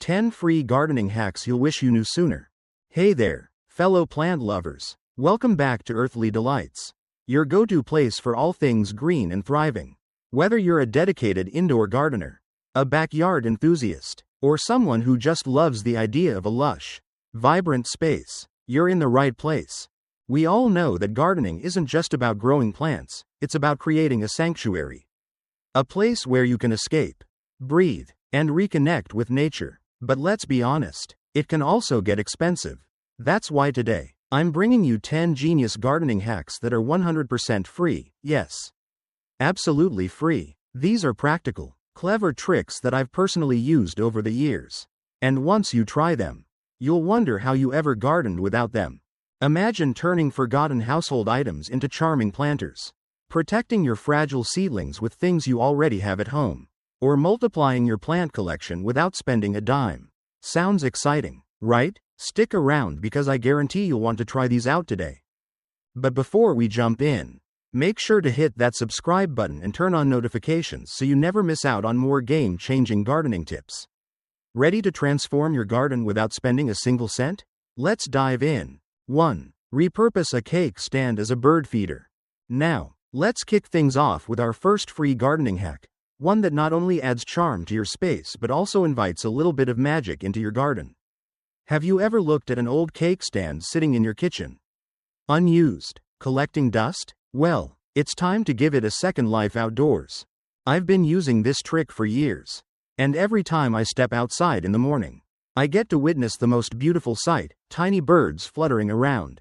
10 free gardening hacks you'll wish you knew sooner. Hey there, fellow plant lovers. Welcome back to Earthly Delights, your go-to place for all things green and thriving. Whether you're a dedicated indoor gardener, a backyard enthusiast, or someone who just loves the idea of a lush, vibrant space, you're in the right place. We all know that gardening isn't just about growing plants, it's about creating a sanctuary. A place where you can escape, breathe, and reconnect with nature. But let's be honest, it can also get expensive. That's why today, I'm bringing you 10 genius gardening hacks that are 100% free. Yes, absolutely free. These are practical, clever tricks that I've personally used over the years. And once you try them, you'll wonder how you ever gardened without them. Imagine turning forgotten household items into charming planters, protecting your fragile seedlings with things you already have at home, or multiplying your plant collection without spending a dime. Sounds exciting, right? Stick around because I guarantee you'll want to try these out today. But before we jump in, make sure to hit that subscribe button and turn on notifications so you never miss out on more game-changing gardening tips. Ready to transform your garden without spending a single cent? Let's dive in. 1. Repurpose a cake stand as a bird feeder. Now, let's kick things off with our first free gardening hack, one that not only adds charm to your space but also invites a little bit of magic into your garden. Have you ever looked at an old cake stand sitting in your kitchen, unused, collecting dust? Well, it's time to give it a second life outdoors. I've been using this trick for years, and every time I step outside in the morning, I get to witness the most beautiful sight: tiny birds fluttering around,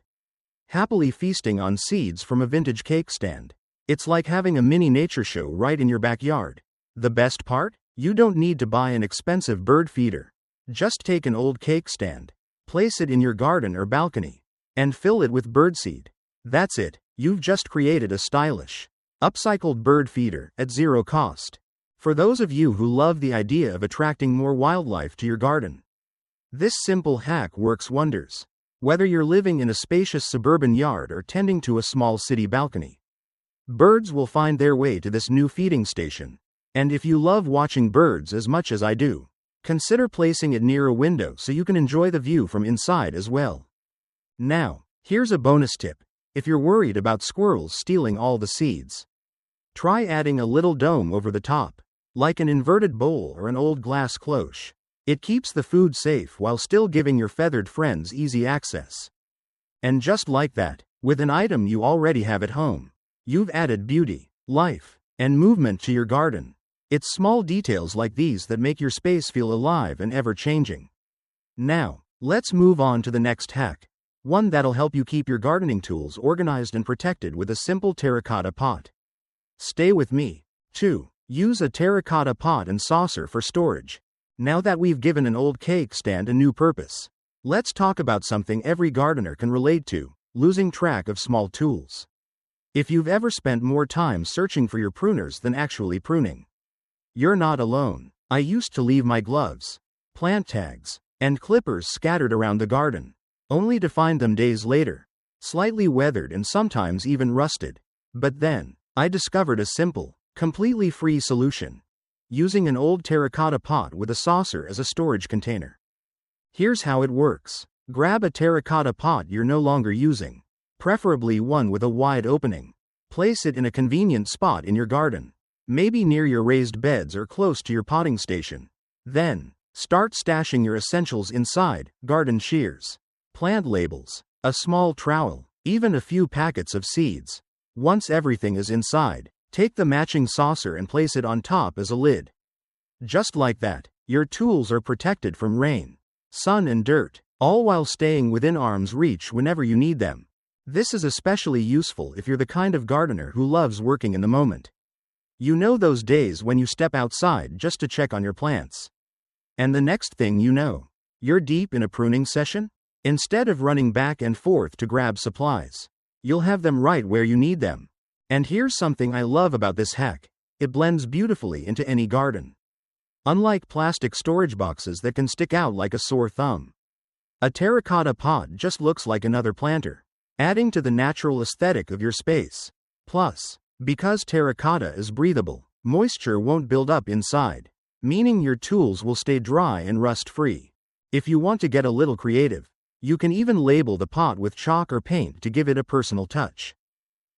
happily feasting on seeds from a vintage cake stand. It's like having a mini nature show right in your backyard. The best part? You don't need to buy an expensive bird feeder. Just take an old cake stand, place it in your garden or balcony, and fill it with birdseed. That's it. You've just created a stylish, upcycled bird feeder at zero cost. For those of you who love the idea of attracting more wildlife to your garden, this simple hack works wonders. Whether you're living in a spacious suburban yard or tending to a small city balcony, birds will find their way to this new feeding station. And if you love watching birds as much as I do, consider placing it near a window so you can enjoy the view from inside as well. Now, here's a bonus tip. If you're worried about squirrels stealing all the seeds, try adding a little dome over the top, like an inverted bowl or an old glass cloche. It keeps the food safe while still giving your feathered friends easy access. And just like that, with an item you already have at home, you've added beauty, life, and movement to your garden. It's small details like these that make your space feel alive and ever-changing. Now, let's move on to the next hack, one that'll help you keep your gardening tools organized and protected with a simple terracotta pot. Stay with me. 2. Use a terracotta pot and saucer for storage. Now that we've given an old cake stand a new purpose, let's talk about something every gardener can relate to: losing track of small tools. If you've ever spent more time searching for your pruners than actually pruning, you're not alone. I used to leave my gloves, plant tags, and clippers scattered around the garden, only to find them days later, slightly weathered and sometimes even rusted. But then, I discovered a simple, completely free solution: using an old terracotta pot with a saucer as a storage container. Here's how it works. Grab a terracotta pot you're no longer using, preferably one with a wide opening. Place it in a convenient spot in your garden, maybe near your raised beds or close to your potting station. Then, start stashing your essentials inside: garden shears, plant labels, a small trowel, even a few packets of seeds. Once everything is inside, take the matching saucer and place it on top as a lid. Just like that, your tools are protected from rain, sun and dirt, all while staying within arm's reach whenever you need them. This is especially useful if you're the kind of gardener who loves working in the moment. You know those days when you step outside just to check on your plants, and the next thing you know, you're deep in a pruning session? Instead of running back and forth to grab supplies, you'll have them right where you need them. And here's something I love about this hack: it blends beautifully into any garden. Unlike plastic storage boxes that can stick out like a sore thumb, a terracotta pot just looks like another planter, adding to the natural aesthetic of your space. Plus, because terracotta is breathable, moisture won't build up inside, meaning your tools will stay dry and rust-free. If you want to get a little creative, you can even label the pot with chalk or paint to give it a personal touch.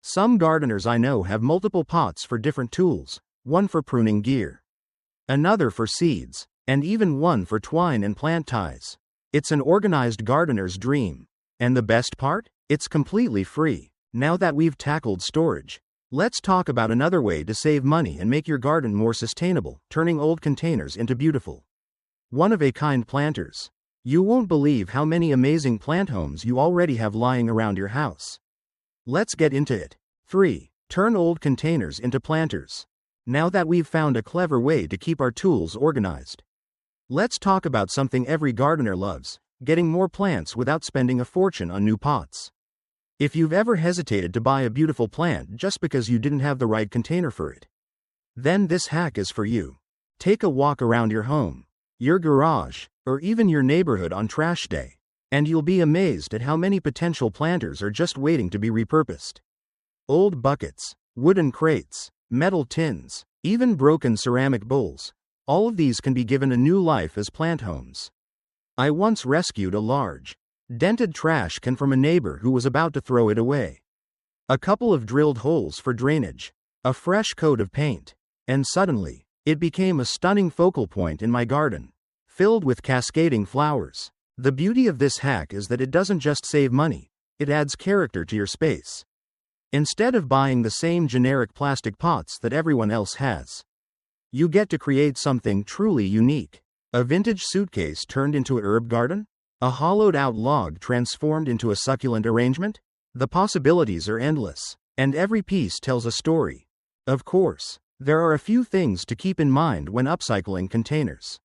Some gardeners I know have multiple pots for different tools, one for pruning gear, another for seeds, and even one for twine and plant ties. It's an organized gardener's dream. And the best part? It's completely free. Now that we've tackled storage, let's talk about another way to save money and make your garden more sustainable, turning old containers into beautiful, one-of-a-kind planters. You won't believe how many amazing plant homes you already have lying around your house. Let's get into it. 3. Turn old containers into planters. Now that we've found a clever way to keep our tools organized, let's talk about something every gardener loves: getting more plants without spending a fortune on new pots. If you've ever hesitated to buy a beautiful plant just because you didn't have the right container for it, then this hack is for you. Take a walk around your home, your garage, or even your neighborhood on trash day, and you'll be amazed at how many potential planters are just waiting to be repurposed. Old buckets, wooden crates, metal tins, even broken ceramic bowls, all of these can be given a new life as plant homes. I once rescued a large, dented trash can from a neighbor who was about to throw it away. A couple of drilled holes for drainage, a fresh coat of paint, and suddenly, it became a stunning focal point in my garden, filled with cascading flowers. The beauty of this hack is that it doesn't just save money, it adds character to your space. Instead of buying the same generic plastic pots that everyone else has, you get to create something truly unique. A vintage suitcase turned into a herb garden? A hollowed-out log transformed into a succulent arrangement? The possibilities are endless, and every piece tells a story. Of course, there are a few things to keep in mind when upcycling containers.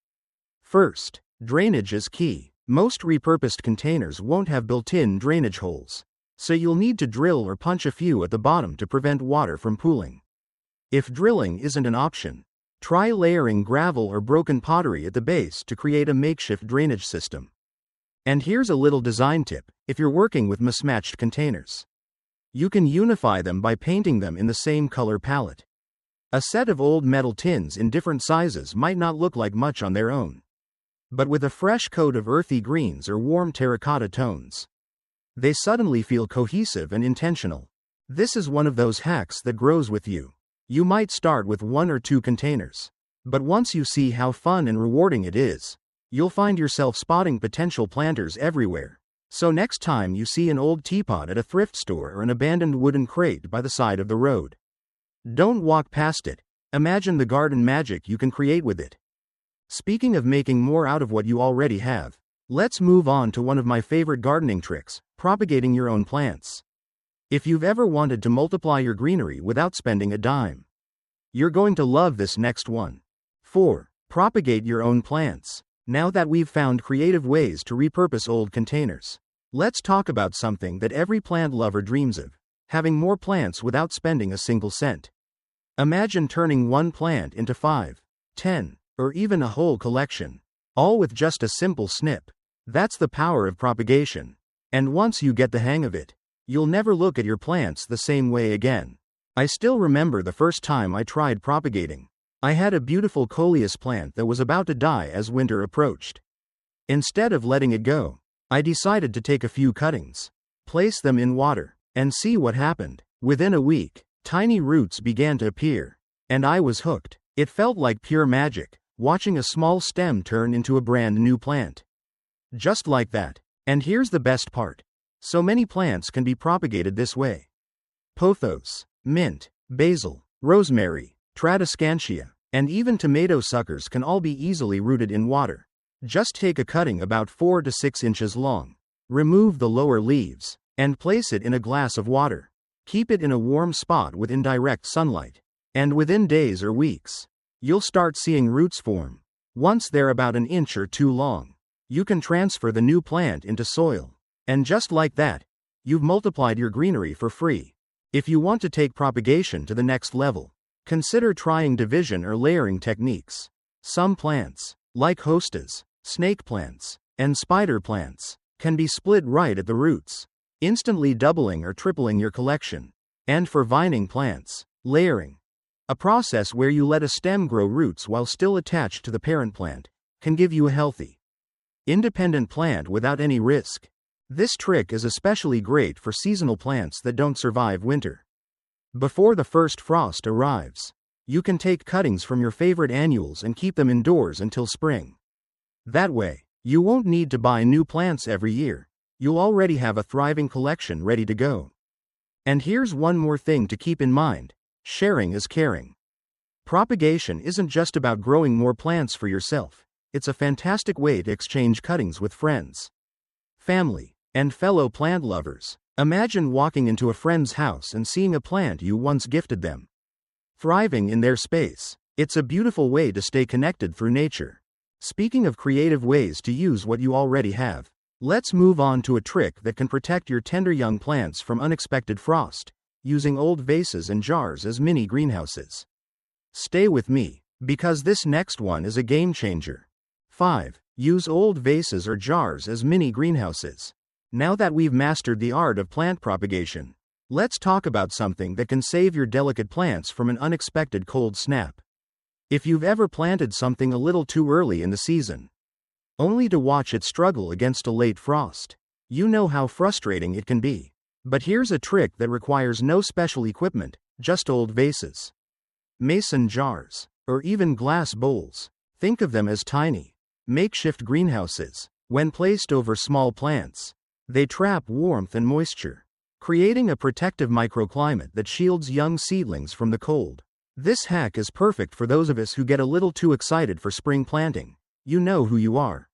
First, drainage is key. Most repurposed containers won't have built-in drainage holes, so you'll need to drill or punch a few at the bottom to prevent water from pooling. If drilling isn't an option, try layering gravel or broken pottery at the base to create a makeshift drainage system. And here's a little design tip: if you're working with mismatched containers, you can unify them by painting them in the same color palette. A set of old metal tins in different sizes might not look like much on their own, but with a fresh coat of earthy greens or warm terracotta tones, they suddenly feel cohesive and intentional. This is one of those hacks that grows with you. You might start with 1 or 2 containers, but once you see how fun and rewarding it is, you'll find yourself spotting potential planters everywhere. So next time you see an old teapot at a thrift store or an abandoned wooden crate by the side of the road, don't walk past it. Imagine the garden magic you can create with it. Speaking of making more out of what you already have, let's move on to one of my favorite gardening tricks: propagating your own plants. If you've ever wanted to multiply your greenery without spending a dime, you're going to love this next one. 4. Propagate your own plants. Now that we've found creative ways to repurpose old containers, let's talk about something that every plant lover dreams of: having more plants without spending a single cent. Imagine turning one plant into 5, 10, or even a whole collection, all with just a simple snip. That's the power of propagation. And once you get the hang of it, you'll never look at your plants the same way again. I still remember the first time I tried propagating. I had a beautiful coleus plant that was about to die as winter approached. Instead of letting it go, I decided to take a few cuttings, place them in water, and see what happened. Within a week, tiny roots began to appear, and I was hooked. It felt like pure magic, watching a small stem turn into a brand new plant. Just like that. And here's the best part: so many plants can be propagated this way. Pothos, mint, basil, rosemary, tradescantia, and even tomato suckers can all be easily rooted in water. Just take a cutting about 4 to 6 inches long, remove the lower leaves, and place it in a glass of water. Keep it in a warm spot with indirect sunlight, and within days or weeks, you'll start seeing roots form. Once they're about an inch or 2 long, you can transfer the new plant into soil. And just like that, you've multiplied your greenery for free. If you want to take propagation to the next level, consider trying division or layering techniques. Some plants, like hostas, snake plants, and spider plants, can be split right at the roots, instantly doubling or tripling your collection. And for vining plants, layering A process where you let a stem grow roots while still attached to the parent plant can give you a healthy, independent plant without any risk. This trick is especially great for seasonal plants that don't survive winter. Before the first frost arrives, you can take cuttings from your favorite annuals and keep them indoors until spring. That way, you won't need to buy new plants every year. You'll already have a thriving collection ready to go. And here's one more thing to keep in mind: sharing is caring. Propagation isn't just about growing more plants for yourself. It's a fantastic way to exchange cuttings with friends, family, and fellow plant lovers. Imagine walking into a friend's house and seeing a plant you once gifted them thriving in their space. It's a beautiful way to stay connected through nature. Speaking of creative ways to use what you already have, let's move on to a trick that can protect your tender young plants from unexpected frost, using old vases and jars as mini greenhouses. Stay with me, because this next one is a game changer. 5. Use old vases or jars as mini greenhouses. Now that we've mastered the art of plant propagation, let's talk about something that can save your delicate plants from an unexpected cold snap. If you've ever planted something a little too early in the season, only to watch it struggle against a late frost, you know how frustrating it can be. But here's a trick that requires no special equipment, just old vases, mason jars, or even glass bowls. Think of them as tiny, makeshift greenhouses. When placed over small plants, they trap warmth and moisture, creating a protective microclimate that shields young seedlings from the cold. This hack is perfect for those of us who get a little too excited for spring planting. You know who you are.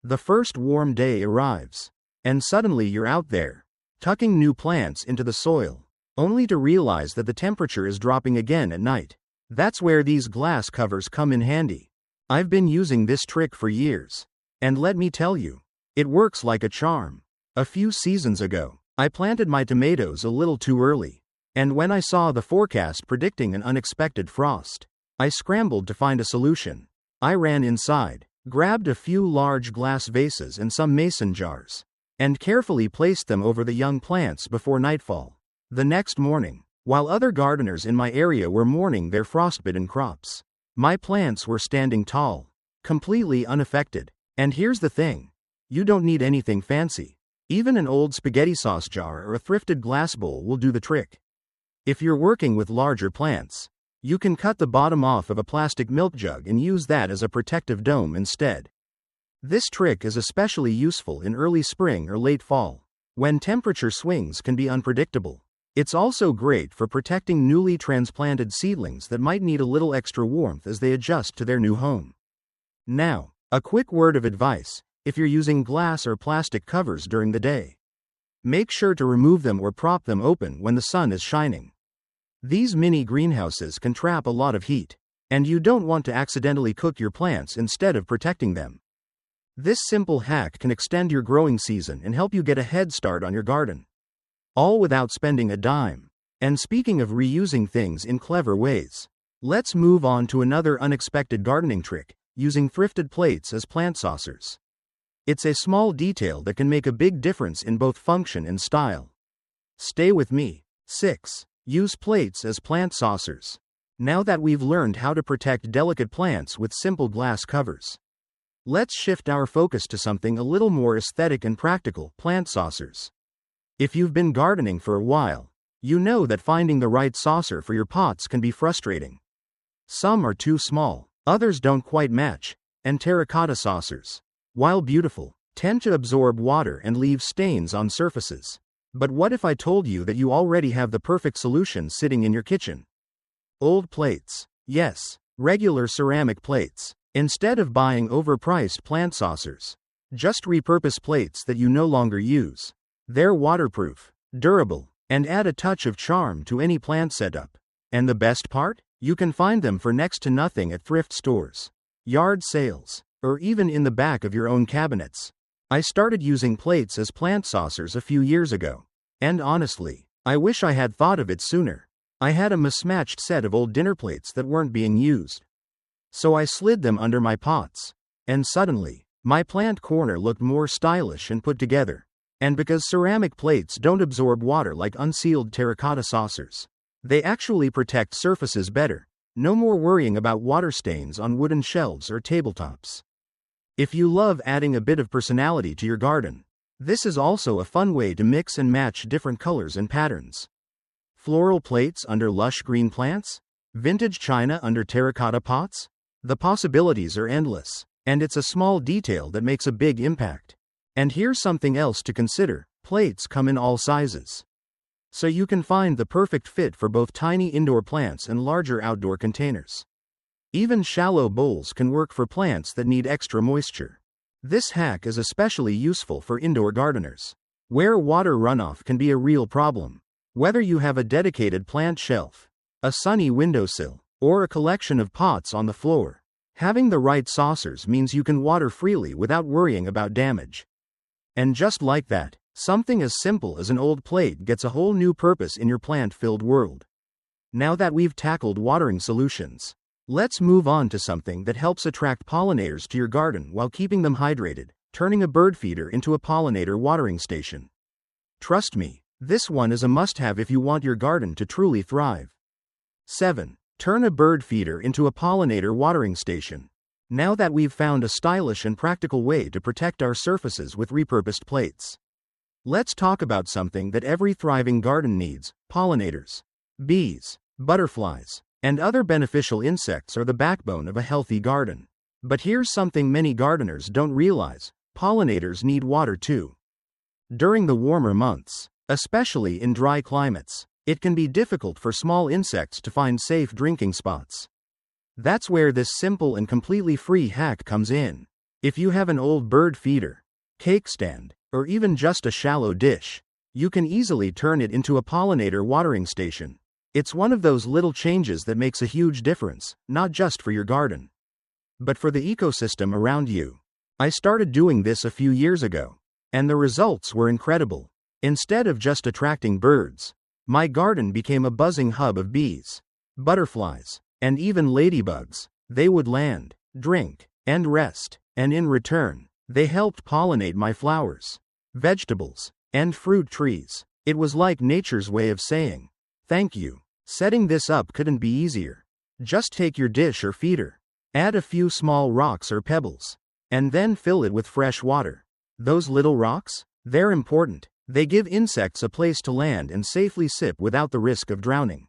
The first warm day arrives, and suddenly you're out there, tucking new plants into the soil, only to realize that the temperature is dropping again at night. That's where these glass covers come in handy. I've been using this trick for years, and let me tell you, it works like a charm. A few seasons ago, I planted my tomatoes a little too early, and when I saw the forecast predicting an unexpected frost, I scrambled to find a solution. I ran inside, grabbed a few large glass vases and some mason jars, and carefully placed them over the young plants before nightfall. The next morning, while other gardeners in my area were mourning their frostbitten crops, my plants were standing tall, completely unaffected. And here's the thing: you don't need anything fancy. Even an old spaghetti sauce jar or a thrifted glass bowl will do the trick. If you're working with larger plants, you can cut the bottom off of a plastic milk jug and use that as a protective dome instead. This trick is especially useful in early spring or late fall, when temperature swings can be unpredictable. It's also great for protecting newly transplanted seedlings that might need a little extra warmth as they adjust to their new home. Now, a quick word of advice: if you're using glass or plastic covers during the day, make sure to remove them or prop them open when the sun is shining. These mini greenhouses can trap a lot of heat, and you don't want to accidentally cook your plants instead of protecting them. This simple hack can extend your growing season and help you get a head start on your garden, all without spending a dime. And speaking of reusing things in clever ways, let's move on to another unexpected gardening trick: using thrifted plates as plant saucers. It's a small detail that can make a big difference in both function and style. Stay with me. 6. Use plates as plant saucers. Now that we've learned how to protect delicate plants with simple glass covers, let's shift our focus to something a little more aesthetic and practical: plant saucers. If you've been gardening for a while, you know that finding the right saucer for your pots can be frustrating. Some are too small, others don't quite match, and terracotta saucers, while beautiful, tend to absorb water and leave stains on surfaces. But what if I told you that you already have the perfect solution sitting in your kitchen? Old plates. Yes, regular ceramic plates. Instead of buying overpriced plant saucers, just repurpose plates that you no longer use. They're waterproof, durable, and add a touch of charm to any plant setup. And the best part? You can find them for next to nothing at thrift stores, yard sales, or even in the back of your own cabinets. I started using plates as plant saucers a few years ago, and honestly, I wish I had thought of it sooner. I had a mismatched set of old dinner plates that weren't being used, so I slid them under my pots, and suddenly, my plant corner looked more stylish and put together. And because ceramic plates don't absorb water like unsealed terracotta saucers, they actually protect surfaces better, No more worrying about water stains on wooden shelves or tabletops. If you love adding a bit of personality to your garden, this is also a fun way to mix and match different colors and patterns. Floral plates under lush green plants? Vintage china under terracotta pots? The possibilities are endless, and it's a small detail that makes a big impact. And here's something else to consider: plates come in all sizes. So you can find the perfect fit for both tiny indoor plants and larger outdoor containers. Even shallow bowls can work for plants that need extra moisture. This hack is especially useful for indoor gardeners, where water runoff can be a real problem. Whether you have a dedicated plant shelf, a sunny windowsill, or a collection of pots on the floor, having the right saucers means you can water freely without worrying about damage. And just like that, something as simple as an old plate gets a whole new purpose in your plant-filled world. Now that we've tackled watering solutions, let's move on to something that helps attract pollinators to your garden while keeping them hydrated: turning a bird feeder into a pollinator watering station. Trust me, this one is a must-have if you want your garden to truly thrive. 7. Turn a bird feeder into a pollinator watering station. Now that we've found a stylish and practical way to protect our surfaces with repurposed plates, let's talk about something that every thriving garden needs: pollinators. Bees, butterflies, and other beneficial insects are the backbone of a healthy garden. But here's something many gardeners don't realize: pollinators need water too. During the warmer months, especially in dry climates, it can be difficult for small insects to find safe drinking spots. That's where this simple and completely free hack comes in. If you have an old bird feeder, cake stand, or even just a shallow dish, you can easily turn it into a pollinator watering station. It's one of those little changes that makes a huge difference, not just for your garden, but for the ecosystem around you. I started doing this a few years ago, and the results were incredible. Instead of just attracting birds, my garden became a buzzing hub of bees, butterflies, and even ladybugs. They would land, drink, and rest, and in return, they helped pollinate my flowers, vegetables, and fruit trees. It was like nature's way of saying, "Thank you." Setting this up couldn't be easier. Just take your dish or feeder, add a few small rocks or pebbles, and then fill it with fresh water. Those little rocks? They're important. They give insects a place to land and safely sip without the risk of drowning.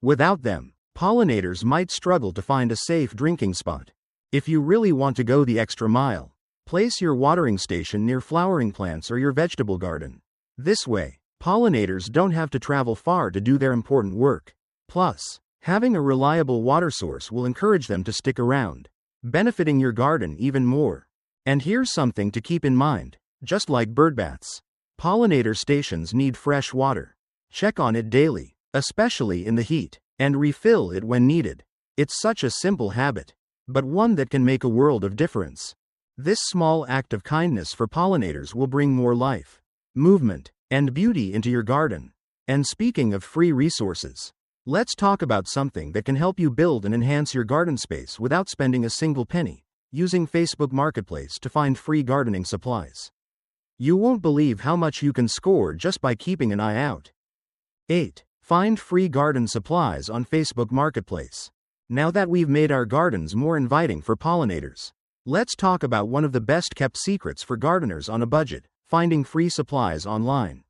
Without them, pollinators might struggle to find a safe drinking spot. If you really want to go the extra mile, place your watering station near flowering plants or your vegetable garden. This way, pollinators don't have to travel far to do their important work. Plus, having a reliable water source will encourage them to stick around, benefiting your garden even more. And here's something to keep in mind: just like bird baths, pollinator stations need fresh water. Check on it daily, especially in the heat, and refill it when needed. It's such a simple habit, but one that can make a world of difference. This small act of kindness for pollinators will bring more life, movement, and beauty into your garden. And speaking of free resources, let's talk about something that can help you build and enhance your garden space without spending a single penny: using Facebook Marketplace to find free gardening supplies. You won't believe how much you can score just by keeping an eye out. 8. Find free garden supplies on Facebook Marketplace. Now that we've made our gardens more inviting for pollinators, let's talk about one of the best-kept secrets for gardeners on a budget: finding free supplies online.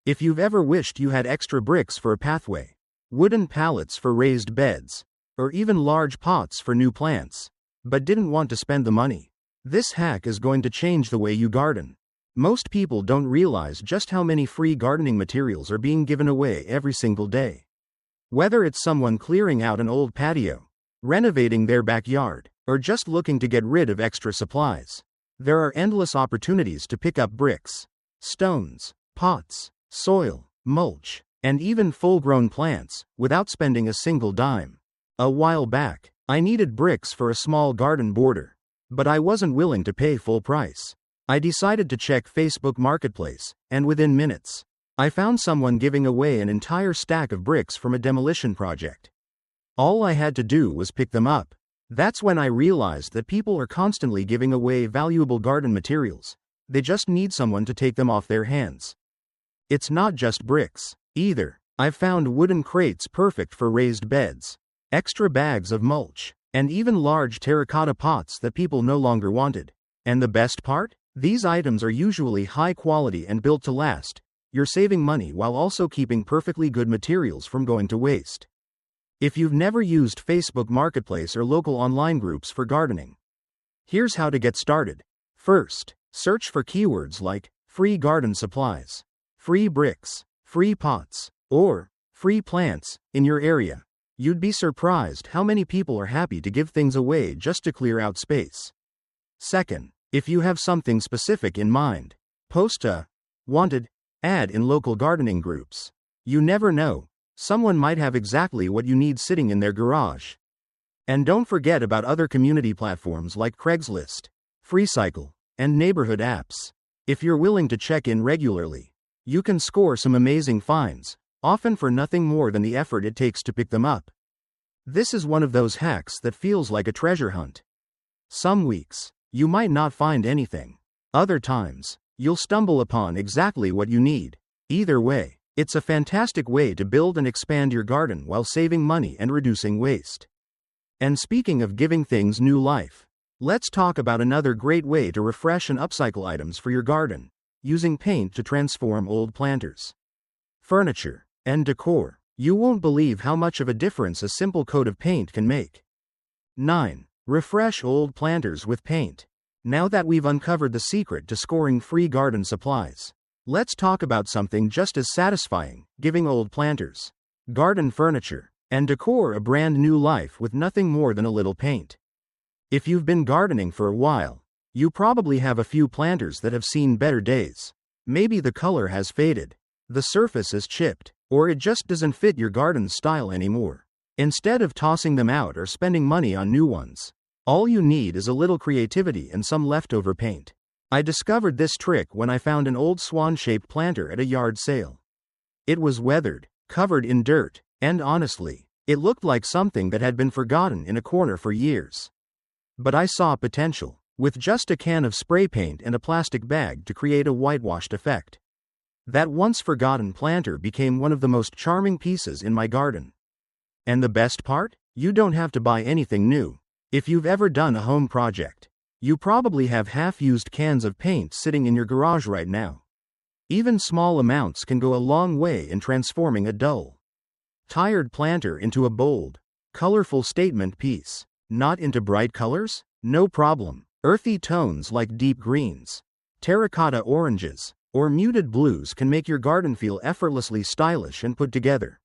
If you've ever wished you had extra bricks for a pathway, wooden pallets for raised beds, or even large pots for new plants, but didn't want to spend the money, this hack is going to change the way you garden. Most people don't realize just how many free gardening materials are being given away every single day. Whether it's someone clearing out an old patio, renovating their backyard, or just looking to get rid of extra supplies, there are endless opportunities to pick up bricks, stones, pots, soil, mulch, and even full-grown plants, without spending a single dime. A while back, I needed bricks for a small garden border, but I wasn't willing to pay full price. I decided to check Facebook Marketplace, and within minutes, I found someone giving away an entire stack of bricks from a demolition project. All I had to do was pick them up. That's when I realized that people are constantly giving away valuable garden materials. They just need someone to take them off their hands. It's not just bricks, either. I've found wooden crates perfect for raised beds, extra bags of mulch, and even large terracotta pots that people no longer wanted. And the best part? These items are usually high quality and built to last. You're saving money while also keeping perfectly good materials from going to waste. If you've never used Facebook Marketplace or local online groups for gardening, here's how to get started. First, search for keywords like free garden supplies, free bricks, free pots, or free plants in your area. You'd be surprised how many people are happy to give things away just to clear out space. Second, if you have something specific in mind, post a wanted ad in local gardening groups. You never know, someone might have exactly what you need sitting in their garage. And don't forget about other community platforms like Craigslist, FreeCycle, and neighborhood apps. If you're willing to check in regularly, you can score some amazing finds, often for nothing more than the effort it takes to pick them up. This is one of those hacks that feels like a treasure hunt. Some weeks, you might not find anything. Other times, you'll stumble upon exactly what you need. Either way, it's a fantastic way to build and expand your garden while saving money and reducing waste. And speaking of giving things new life, let's talk about another great way to refresh and upcycle items for your garden, using paint to transform old planters, furniture, and decor. You won't believe how much of a difference a simple coat of paint can make. 9. Refresh old planters with paint. Now that we've uncovered the secret to scoring free garden supplies, let's talk about something just as satisfying: giving old planters, garden furniture, and decor a brand new life with nothing more than a little paint. If you've been gardening for a while, you probably have a few planters that have seen better days. Maybe the color has faded, the surface is chipped, or it just doesn't fit your garden's style anymore. Instead of tossing them out or spending money on new ones, all you need is a little creativity and some leftover paint. I discovered this trick when I found an old swan-shaped planter at a yard sale. It was weathered, covered in dirt, and honestly, it looked like something that had been forgotten in a corner for years. But I saw potential, with just a can of spray paint and a plastic bag to create a whitewashed effect. That once forgotten planter became one of the most charming pieces in my garden. And the best part? You don't have to buy anything new. If you've ever done a home project, you probably have half-used cans of paint sitting in your garage right now. Even small amounts can go a long way in transforming a dull, tired planter into a bold, colorful statement piece. Not into bright colors? No problem. Earthy tones like deep greens, terracotta oranges, or muted blues can make your garden feel effortlessly stylish and put together.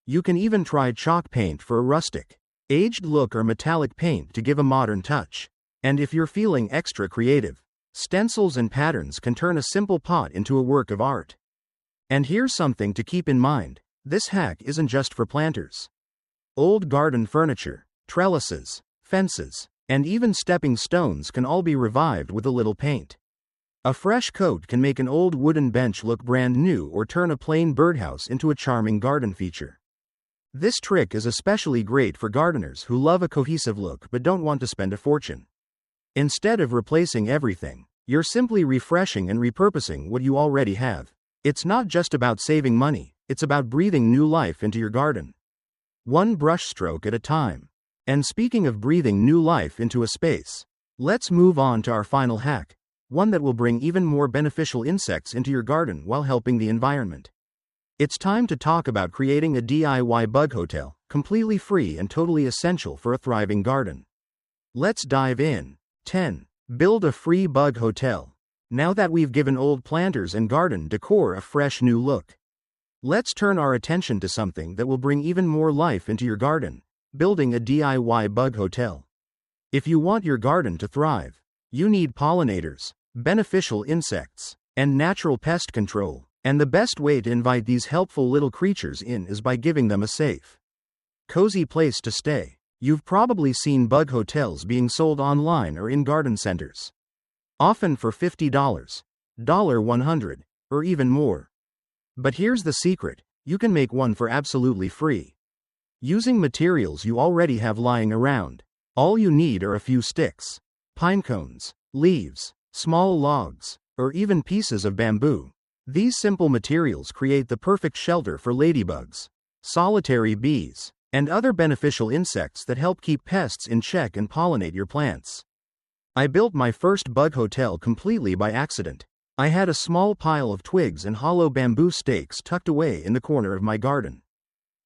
You can even try chalk paint for a rustic, aged look or metallic paint to give a modern touch. And if you're feeling extra creative, stencils and patterns can turn a simple pot into a work of art. And here's something to keep in mind: this hack isn't just for planters. Old garden furniture, trellises, fences, and even stepping stones can all be revived with a little paint. A fresh coat can make an old wooden bench look brand new or turn a plain birdhouse into a charming garden feature. This trick is especially great for gardeners who love a cohesive look but don't want to spend a fortune. Instead of replacing everything, you're simply refreshing and repurposing what you already have. It's not just about saving money, it's about breathing new life into your garden, one brushstroke at a time. And speaking of breathing new life into a space, let's move on to our final hack, one that will bring even more beneficial insects into your garden while helping the environment. It's time to talk about creating a DIY bug hotel, completely free and totally essential for a thriving garden. Let's dive in. 10. Build a free bug hotel. Now that we've given old planters and garden decor a fresh new look, let's turn our attention to something that will bring even more life into your garden: building a DIY bug hotel. If you want your garden to thrive, you need pollinators, beneficial insects, and natural pest control. And the best way to invite these helpful little creatures in is by giving them a safe, cozy place to stay. You've probably seen bug hotels being sold online or in garden centers, often for $50, $100, or even more. But here's the secret: you can make one for absolutely free, using materials you already have lying around. All you need are a few sticks, pine cones, leaves, small logs, or even pieces of bamboo. These simple materials create the perfect shelter for ladybugs, solitary bees, and other beneficial insects that help keep pests in check and pollinate your plants. I built my first bug hotel completely by accident. I had a small pile of twigs and hollow bamboo stakes tucked away in the corner of my garden.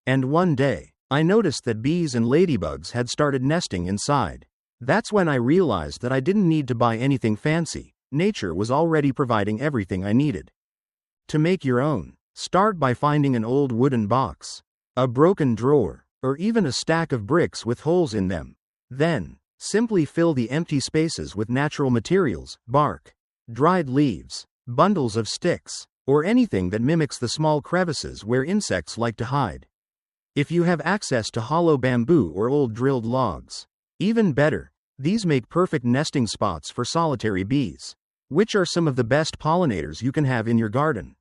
And one day, I noticed that bees and ladybugs had started nesting inside. That's when I realized that I didn't need to buy anything fancy. Nature was already providing everything I needed. To make your own, start by finding an old wooden box, a broken drawer, or even a stack of bricks with holes in them. Then, simply fill the empty spaces with natural materials, bark, dried leaves, bundles of sticks, or anything that mimics the small crevices where insects like to hide. If you have access to hollow bamboo or old drilled logs, even better, these make perfect nesting spots for solitary bees, which are some of the best pollinators you can have in your garden.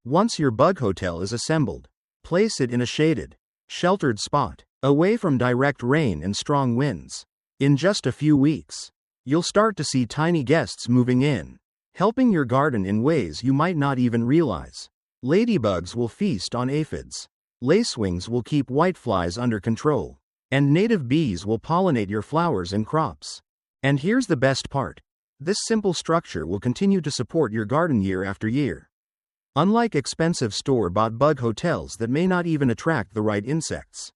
Once your bug hotel is assembled, place it in a shaded, sheltered spot, away from direct rain and strong winds. In just a few weeks, you'll start to see tiny guests moving in, helping your garden in ways you might not even realize. Ladybugs will feast on aphids, lacewings will keep whiteflies under control, and native bees will pollinate your flowers and crops. And here's the best part. This simple structure will continue to support your garden year after year. Unlike expensive store-bought bug hotels that may not even attract the right insects,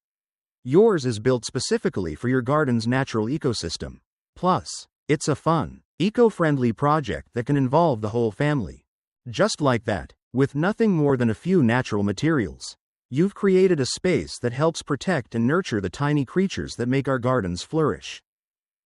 yours is built specifically for your garden's natural ecosystem. Plus, it's a fun, eco-friendly project that can involve the whole family. Just like that, with nothing more than a few natural materials, you've created a space that helps protect and nurture the tiny creatures that make our gardens flourish.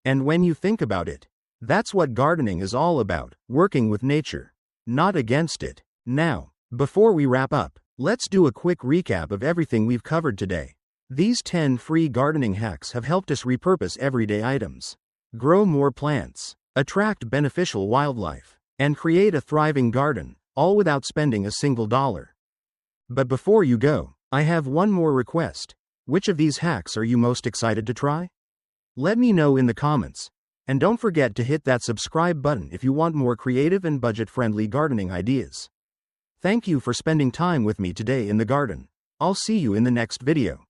And when you think about it, that's what gardening is all about, working with nature, not against it. Now, before we wrap up, let's do a quick recap of everything we've covered today. These 10 free gardening hacks have helped us repurpose everyday items, grow more plants, attract beneficial wildlife, and create a thriving garden, all without spending a single dollar. But before you go, I have one more request. Which of these hacks are you most excited to try? Let me know in the comments. And don't forget to hit that subscribe button if you want more creative and budget-friendly gardening ideas. Thank you for spending time with me today in the garden. I'll see you in the next video.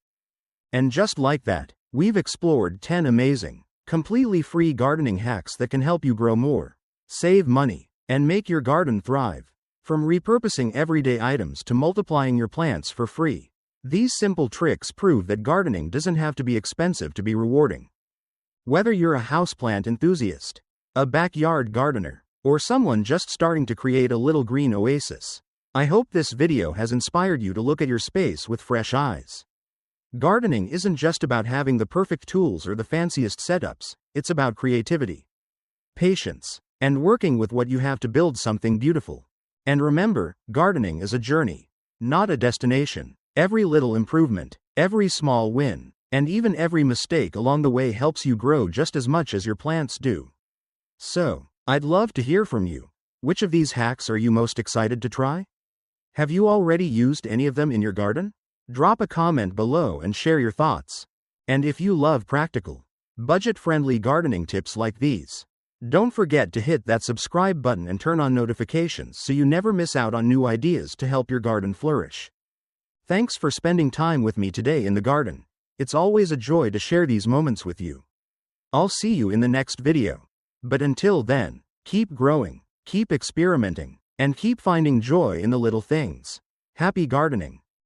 And just like that, we've explored 10 amazing, completely free gardening hacks that can help you grow more, save money, and make your garden thrive. From repurposing everyday items to multiplying your plants for free, these simple tricks prove that gardening doesn't have to be expensive to be rewarding. Whether you're a houseplant enthusiast, a backyard gardener, or someone just starting to create a little green oasis, I hope this video has inspired you to look at your space with fresh eyes. Gardening isn't just about having the perfect tools or the fanciest setups, it's about creativity, patience, and working with what you have to build something beautiful. And remember, gardening is a journey, not a destination. Every little improvement, every small win, and even every mistake along the way helps you grow just as much as your plants do. So, I'd love to hear from you. Which of these hacks are you most excited to try? Have you already used any of them in your garden? Drop a comment below and share your thoughts. And if you love practical, budget-friendly gardening tips like these, don't forget to hit that subscribe button and turn on notifications so you never miss out on new ideas to help your garden flourish. Thanks for spending time with me today in the garden. It's always a joy to share these moments with you. I'll see you in the next video. But until then, keep growing, keep experimenting, and keep finding joy in the little things. Happy gardening!